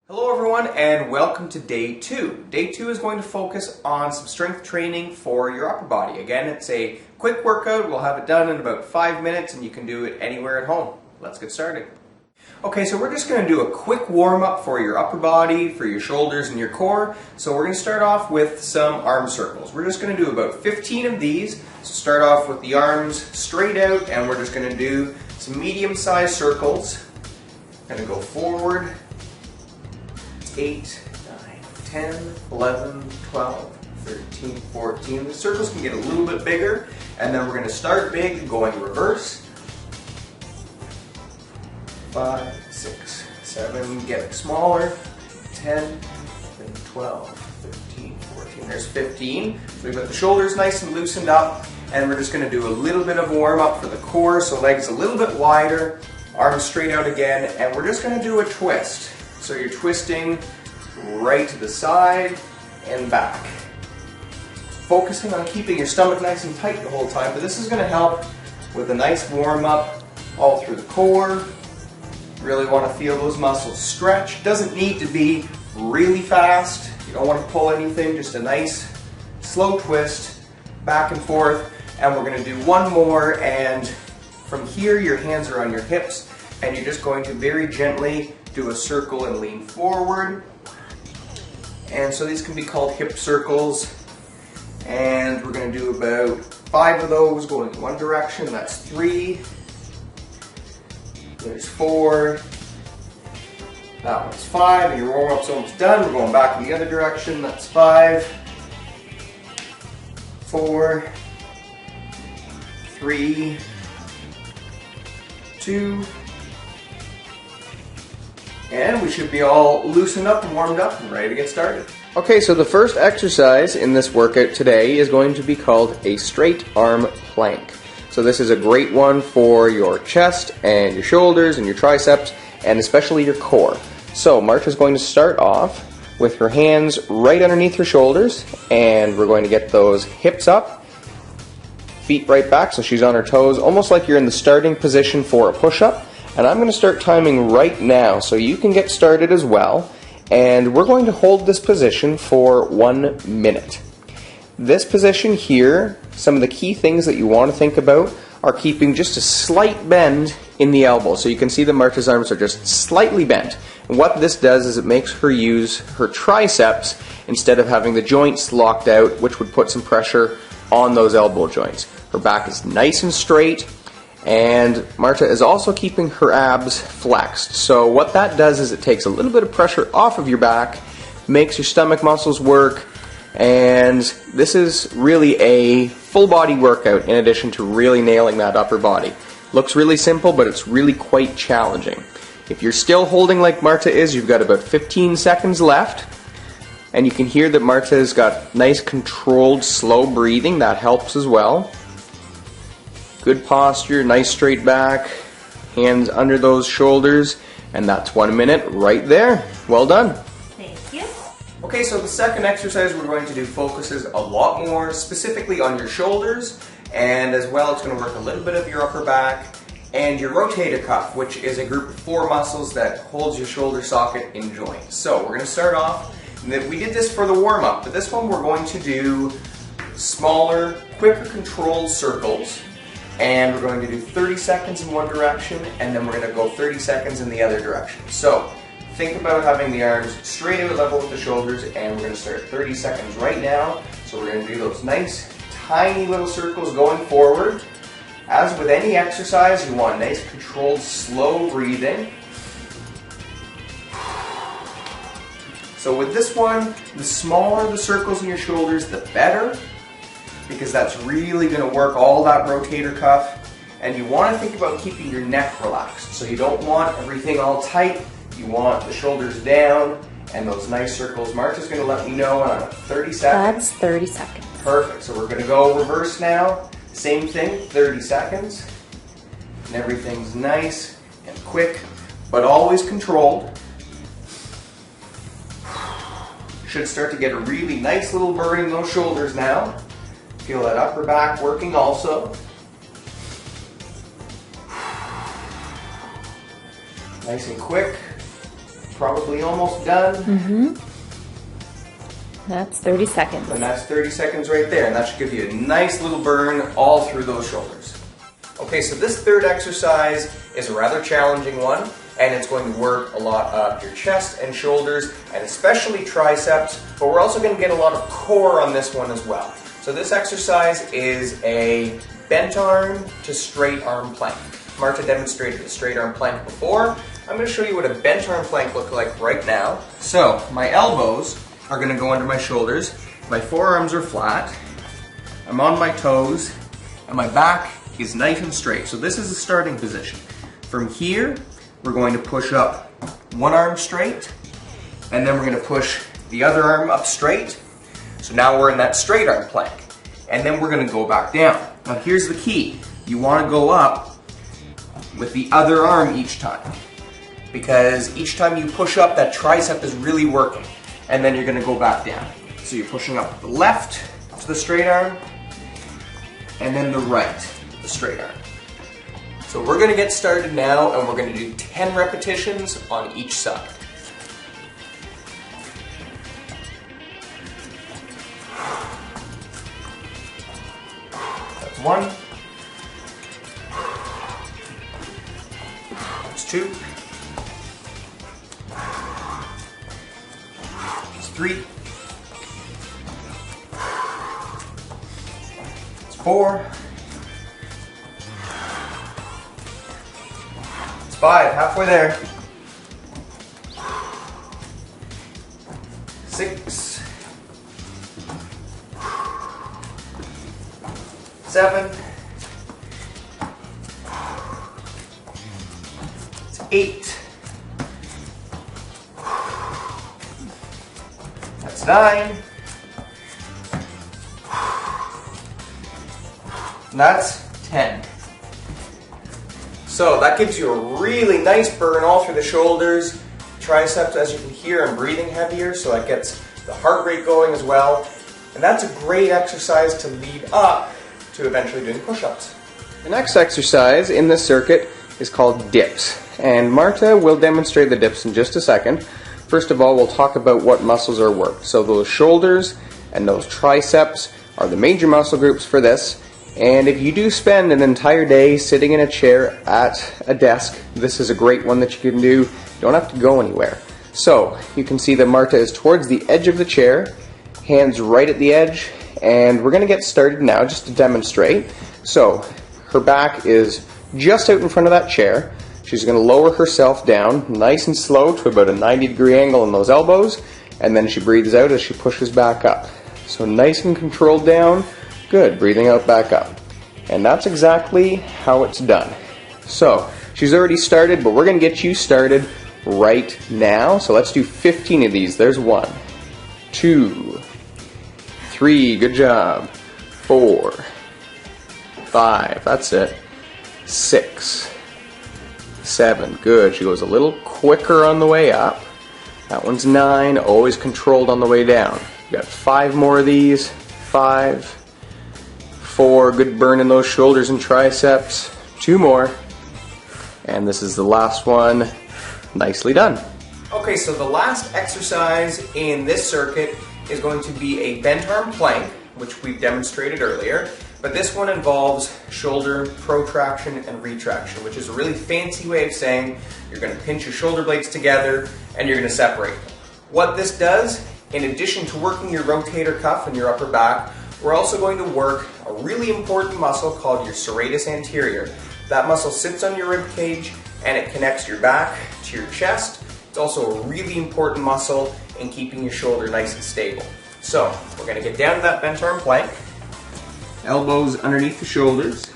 Hello everyone and welcome to day 2. Day 2 is going to focus on some strength training for your upper body. Again, it's a quick workout. We'll have it done in about 5 minutes and you can do it anywhere at home. Let's get started. Okay, so we're just going to do a quick warm-up for your upper body, for your shoulders and your core. So we're going to start off with some arm circles. We're just going to do about 15 of these. So start off with the arms straight out and we're just going to do some medium-sized circles. Going to go forward. 8, 9, 10, 11, 12, 13, 14. The circles can get a little bit bigger, and then we're going to start big, going reverse. 5, 6, 7, getting smaller. 10, 12, 13, 14. There's 15. So we've got the shoulders nice and loosened up, and we're just going to do a little bit of warm up for the core, so legs a little bit wider, arms straight out again, and we're just going to do a twist. So you're twisting right to the side and back. Focusing on keeping your stomach nice and tight the whole time, but this is going to help with a nice warm up all through the core. Really want to feel those muscles stretch. Doesn't need to be really fast. You don't want to pull anything, just a nice slow twist back and forth. And we're going to do one more, and from here your hands are on your hips and you're just going to very gently do a circle and lean forward. And so these can be called hip circles. And we're going to do about 5 of those going in one direction. That's 3. There's 4. That one's 5. And your warm-up's almost done. We're going back in the other direction. That's 5. 4. 3. 2. And we should be all loosened up and warmed up and ready to get started. Okay, so the first exercise in this workout today is going to be called a straight arm plank. So this is a great one for your chest and your shoulders and your triceps and especially your core. So Marta's going to start off with her hands right underneath her shoulders, and we're going to get those hips up, feet right back so she's on her toes, almost like you're in the starting position for a push-up. And I'm going to start timing right now so you can get started as well. And we're going to hold this position for 1 minute. This position here, some of the key things that you want to think about are keeping just a slight bend in the elbow. So you can see that Marta's arms are just slightly bent. And what this does is it makes her use her triceps instead of having the joints locked out, which would put some pressure on those elbow joints. Her back is nice and straight. And Marta is also keeping her abs flexed. So what that does is it takes a little bit of pressure off of your back, makes your stomach muscles work, and this is really a full body workout in addition to really nailing that upper body. Looks really simple, but it's really quite challenging. If you're still holding like Marta is, you've got about 15 seconds left. And you can hear that Marta has got nice controlled slow breathing. That helps as well. Good posture, nice straight back, hands under those shoulders, and that's 1 minute right there. Well done. Thank you. Okay, so the second exercise we're going to do focuses a lot more specifically on your shoulders, and as well it's going to work a little bit of your upper back and your rotator cuff, which is a group of 4 muscles that holds your shoulder socket in joint. So we're going to start off, we did this for the warm-up, but this one we're going to do smaller, quicker controlled circles. And we're going to do 30 seconds in one direction, and then we're going to go 30 seconds in the other direction. So think about having the arms straight out level with the shoulders, and we're going to start 30 seconds right now. So we're going to do those nice, tiny little circles going forward. As with any exercise, you want nice, controlled, slow breathing. So with this one, the smaller the circles in your shoulders, the better, because that's really going to work all that rotator cuff. And you want to think about keeping your neck relaxed. So you don't want everything all tight. You want the shoulders down and those nice circles. Marta's going to let me know on 30 seconds. That's 30 seconds. Perfect. So we're going to go reverse now. Same thing, 30 seconds. And everything's nice and quick, but always controlled. You should start to get a really nice little burn in those shoulders now. Feel that upper back working also. Nice and quick. probably almost done. That's 30 seconds. And that's 30 seconds right there, and that should give you a nice little burn all through those shoulders. Okay, so this third exercise is a rather challenging one, and it's going to work a lot of your chest and shoulders, and especially triceps, but we're also going to get a lot of core on this one as well. So this exercise is a bent arm to straight arm plank. Marta demonstrated a straight arm plank before. I'm going to show you what a bent arm plank looks like right now. So my elbows are going to go under my shoulders, my forearms are flat, I'm on my toes, and my back is nice and straight. So this is the starting position. From here, we're going to push up one arm straight, and then we're going to push the other arm up straight. So now we're in that straight arm plank. And then we're going to go back down. Now here's the key. You want to go up with the other arm each time, because each time you push up, that tricep is really working. And then you're going to go back down. So you're pushing up the left to the straight arm, and then the right to the straight arm. So we're going to get started now, and we're going to do 10 repetitions on each side. That's 1. That's 2. 3, it's 4, it's 5, halfway there, 6, 7, it's 8, that's 9, and that's 10. So that gives you a really nice burn all through the shoulders, triceps. As you can hear, I'm breathing heavier, so that gets the heart rate going as well. And that's a great exercise to lead up to eventually doing push-ups. The next exercise in this circuit is called dips, and Marta will demonstrate the dips in just a second. First of all, we'll talk about what muscles are worked. So those shoulders and those triceps are the major muscle groups for this. And if you do spend an entire day sitting in a chair at a desk, this is a great one that you can do. You don't have to go anywhere. So you can see that Marta is towards the edge of the chair, hands right at the edge, and we're going to get started now just to demonstrate. So her back is just out in front of that chair. She's going to lower herself down nice and slow to about a 90-degree angle in those elbows, and then she breathes out as she pushes back up. So nice and controlled down. Good, breathing out back up. And that's exactly how it's done. So she's already started, but we're going to get you started right now. So let's do 15 of these. There's 1, 2, 3, good job, 4, 5, that's it, 6, 7, good. She goes a little quicker on the way up. That one's 9, always controlled on the way down. You got 5 more of these, 5, 4, good burn in those shoulders and triceps, 2 more, and this is the last one. Nicely done. Okay, so the last exercise in this circuit is going to be a bent arm plank, which we've demonstrated earlier, but this one involves shoulder protraction and retraction, which is a really fancy way of saying you're going to pinch your shoulder blades together and you're going to separate them. What this does, in addition to working your rotator cuff and your upper back, we're also going to work a really important muscle called your serratus anterior. That muscle sits on your rib cage and it connects your back to your chest. It's also a really important muscle in keeping your shoulder nice and stable. So we're going to get down to that bent arm plank. Elbows underneath the shoulders,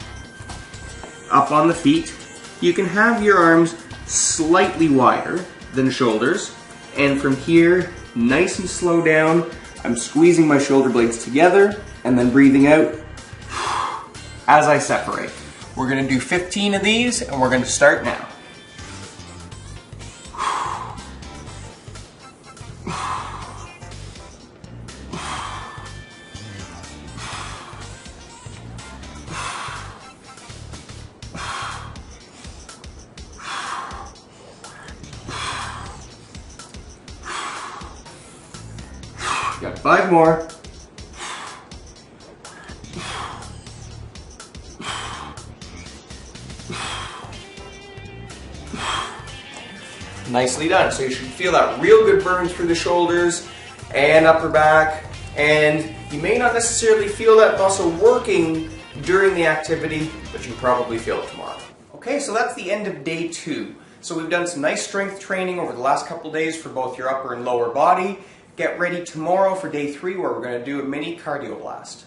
up on the feet. You can have your arms slightly wider than shoulders, and from here, nice and slow down, I'm squeezing my shoulder blades together and then breathing out as I separate. We're going to do 15 of these and we're going to start now. Got 5 more. Nicely done. So you should feel that real good burn through the shoulders and upper back, and you may not necessarily feel that muscle working during the activity, but you probably feel it tomorrow. Okay, so that's the end of day 2. So we've done some nice strength training over the last couple days for both your upper and lower body. Get ready tomorrow for day 3 where we're going to do a mini cardio blast.